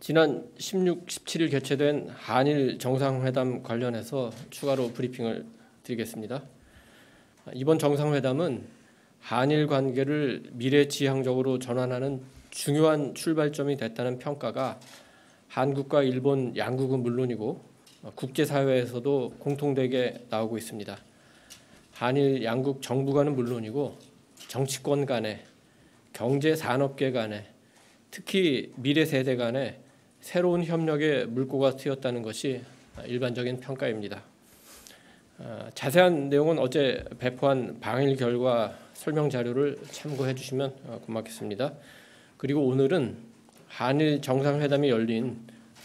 지난 16, 17일 개최된 한일 정상회담 관련해서 추가로 브리핑을 드리겠습니다. 이번 정상회담은 한일 관계를 미래지향적으로 전환하는 중요한 출발점이 됐다는 평가가 한국과 일본 양국은 물론이고 국제사회에서도 공통되게 나오고 있습니다. 한일 양국 정부 간은 물론이고 정치권 간에, 경제산업계 간에, 특히 미래 세대 간에 새로운 협력의 물꼬가 트였다는 것이 일반적인 평가입니다. 자세한 내용은 어제 배포한 방일 결과 설명 자료를 참고해 주시면 고맙겠습니다. 그리고 오늘은 한일 정상회담이 열린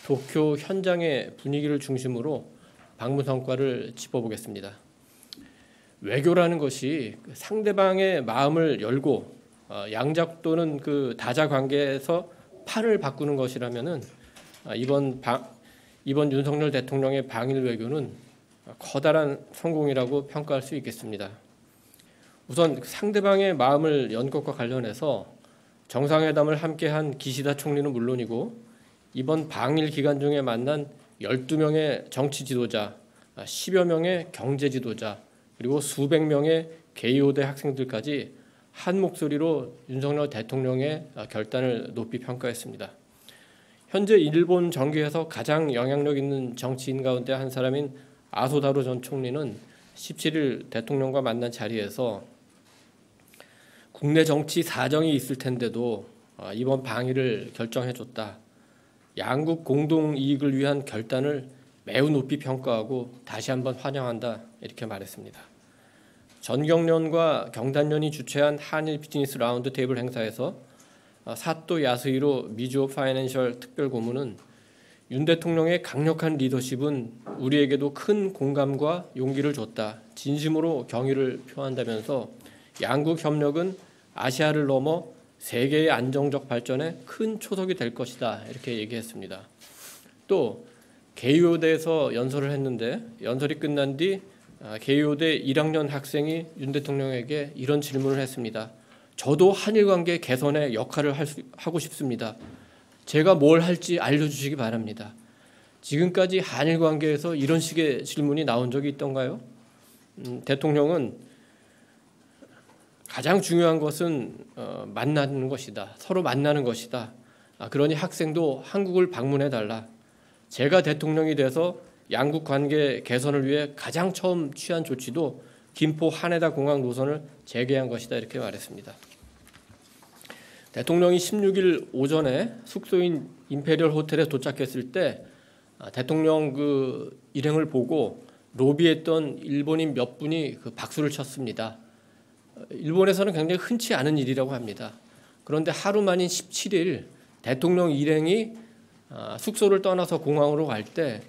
도쿄 현장의 분위기를 중심으로 방문 성과를 짚어보겠습니다. 외교라는 것이 상대방의 마음을 열고 양자 또는 그 다자 관계에서 판을 바꾸는 것이라면은 이번 윤석열 대통령의 방일 외교는 커다란 성공이라고 평가할 수 있겠습니다. 우선 상대방의 마음을 연 것과 관련해서 정상회담을 함께한 기시다 총리는 물론이고 이번 방일 기간 중에 만난 12명의 정치 지도자, 10여 명의 경제 지도자, 그리고 수백 명의 개요대 학생들까지 한 목소리로 윤석열 대통령의 결단을 높이 평가했습니다. 현재 일본 정계에서 가장 영향력 있는 정치인 가운데 한 사람인 아소다로 전 총리는 17일 대통령과 만난 자리에서 국내 정치 사정이 있을 텐데도 이번 방일을 결정해줬다. 양국 공동 이익을 위한 결단을 매우 높이 평가하고 다시 한번 환영한다. 이렇게 말했습니다. 전경련과 경단련이 주최한 한일 비즈니스 라운드 테이블 행사에서 사또 야스히로 미주오 파이낸셜 특별고문은 윤 대통령의 강력한 리더십은 우리에게도 큰 공감과 용기를 줬다. 진심으로 경의를 표한다면서 양국 협력은 아시아를 넘어 세계의 안정적 발전에 큰 초석이 될 것이다. 이렇게 얘기했습니다. 또 개요대에서 연설을 했는데 연설이 끝난 뒤 개요대 1학년 학생이 윤 대통령에게 이런 질문을 했습니다. 저도 한일 관계 개선에 역할을 하고 싶습니다. 제가 뭘 할지 알려주시기 바랍니다. 지금까지 한일 관계에서 이런 식의 질문이 나온 적이 있던가요? 대통령은 가장 중요한 것은 만나는 것이다. 서로 만나는 것이다. 그러니 학생도 한국을 방문해달라. 제가 대통령이 돼서 양국 관계 개선을 위해 가장 처음 취한 조치도 김포 하네다 공항 노선을 재개한 것이다. 이렇게 말했습니다. 대통령이 16일 오전에 숙소인 임페리얼 호텔에 도착했을 때 대통령 그 일행을 보고 로비에 있던 일본인 몇 분이 그 박수를 쳤습니다. 일본에서는 굉장히 흔치 않은 일이라고 합니다. 그런데 하루 만인 17일 대통령 일행이 숙소를 떠나서 공항으로 갈 때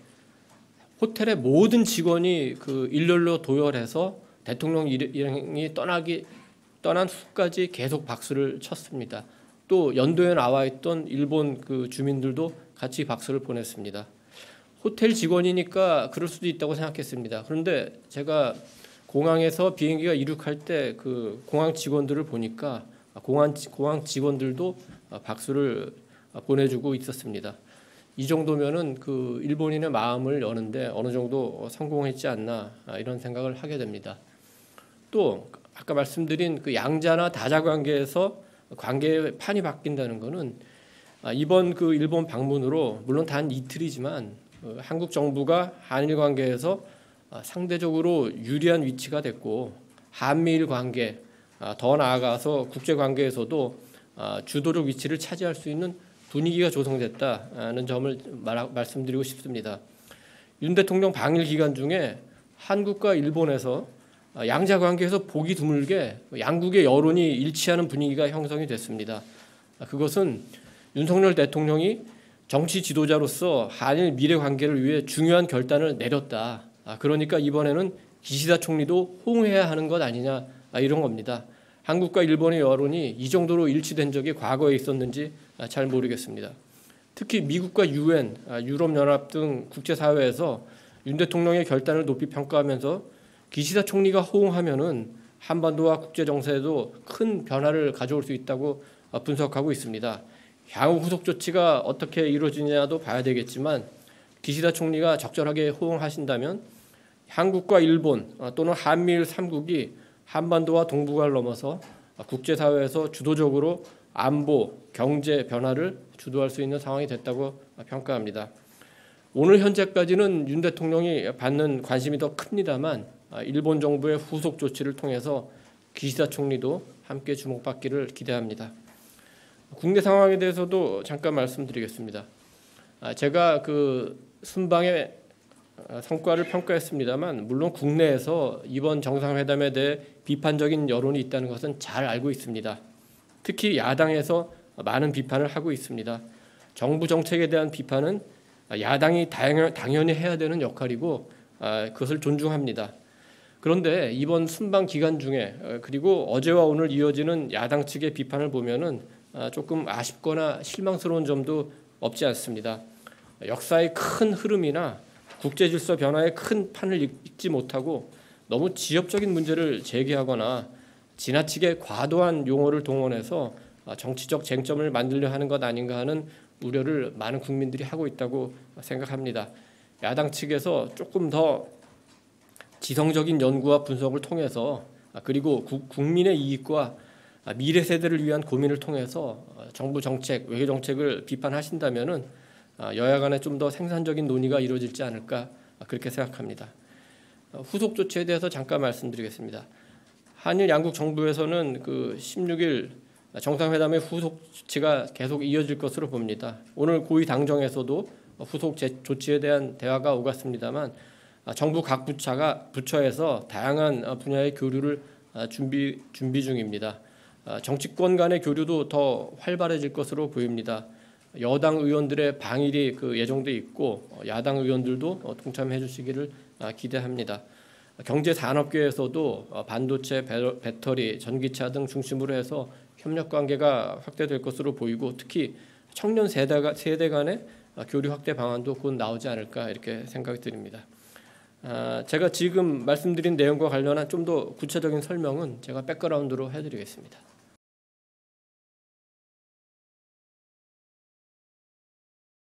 호텔의 모든 직원이 그 일렬로 도열해서 대통령 일행이 떠난 후까지 계속 박수를 쳤습니다. 또 연도에 나와 있던 일본 그 주민들도 같이 박수를 보냈습니다. 호텔 직원이니까 그럴 수도 있다고 생각했습니다. 그런데 제가 공항에서 비행기가 이륙할 때 그 공항 직원들을 보니까 공항 직원들도 박수를 보내주고 있었습니다. 이 정도면은 그 일본인의 마음을 여는데 어느 정도 성공했지 않나 이런 생각을 하게 됩니다. 또 아까 말씀드린 그 양자나 다자 관계에서 관계의 판이 바뀐다는 것은 이번 그 일본 방문으로 물론 단 이틀이지만 한국 정부가 한일 관계에서 상대적으로 유리한 위치가 됐고 한미일 관계 더 나아가서 국제 관계에서도 주도적 위치를 차지할 수 있는 분위기가 조성됐다는 점을 말씀드리고 싶습니다. 윤 대통령 방일 기간 중에 한국과 일본에서 양자 관계에서 보기 드물게 양국의 여론이 일치하는 분위기가 형성이 됐습니다. 그것은 윤석열 대통령이 정치 지도자로서 한일 미래 관계를 위해 중요한 결단을 내렸다. 그러니까 이번에는 기시다 총리도 호응해야 하는 것 아니냐 이런 겁니다. 한국과 일본의 여론이 이 정도로 일치된 적이 과거에 있었는지 잘 모르겠습니다. 특히 미국과 유엔, 유럽연합 등 국제사회에서 윤 대통령의 결단을 높이 평가하면서 기시다 총리가 호응하면은 한반도와 국제 정세에도 큰 변화를 가져올 수 있다고 분석하고 있습니다. 향후 후속 조치가 어떻게 이루어지냐도 봐야 되겠지만 기시다 총리가 적절하게 호응하신다면 한국과 일본 또는 한미일 3국이 한반도와 동북아를 넘어서 국제사회에서 주도적으로 안보, 경제 변화를 주도할 수 있는 상황이 됐다고 평가합니다. 오늘 현재까지는 윤 대통령이 받는 관심이 더 큽니다만 일본 정부의 후속 조치를 통해서 기시다 총리도 함께 주목받기를 기대합니다. 국내 상황에 대해서도 잠깐 말씀드리겠습니다. 제가 그 순방의 성과를 평가했습니다만 물론 국내에서 이번 정상회담에 대해 비판적인 여론이 있다는 것은 잘 알고 있습니다. 특히 야당에서 많은 비판을 하고 있습니다. 정부 정책에 대한 비판은 야당이 당연히 해야 되는 역할이고 그것을 존중합니다. 그런데 이번 순방 기간 중에 그리고 어제와 오늘 이어지는 야당 측의 비판을 보면은 조금 아쉽거나 실망스러운 점도 없지 않습니다. 역사의 큰 흐름이나 국제 질서 변화의 큰 판을 읽지 못하고 너무 지역적인 문제를 제기하거나 지나치게 과도한 용어를 동원해서 정치적 쟁점을 만들려 하는 것 아닌가 하는 우려를 많은 국민들이 하고 있다고 생각합니다. 야당 측에서 조금 더 지성적인 연구와 분석을 통해서 그리고 국민의 이익과 미래 세대를 위한 고민을 통해서 정부 정책, 외교 정책을 비판하신다면은 여야 간에 좀 더 생산적인 논의가 이루어지지 않을까 그렇게 생각합니다. 후속 조치에 대해서 잠깐 말씀드리겠습니다. 한일 양국 정부에서는 그 16일 정상회담의 후속 조치가 계속 이어질 것으로 봅니다. 오늘 고위 당정에서도 후속 조치에 대한 대화가 오갔습니다만 정부 각 부처에서 다양한 분야의 교류를 준비 중입니다. 정치권 간의 교류도 더 활발해질 것으로 보입니다. 여당 의원들의 방일이 예정돼 있고 야당 의원들도 동참해 주시기를 기대합니다. 경제산업계에서도 반도체, 배터리, 전기차 등 중심으로 해서 협력 관계가 확대될 것으로 보이고 특히 청년 세대 간의 교류 확대 방안도 곧 나오지 않을까 이렇게 생각이 듭니다. 제가 지금 말씀드린 내용과 관련한 좀 더 구체적인 설명은 제가 백그라운드로 해드리겠습니다.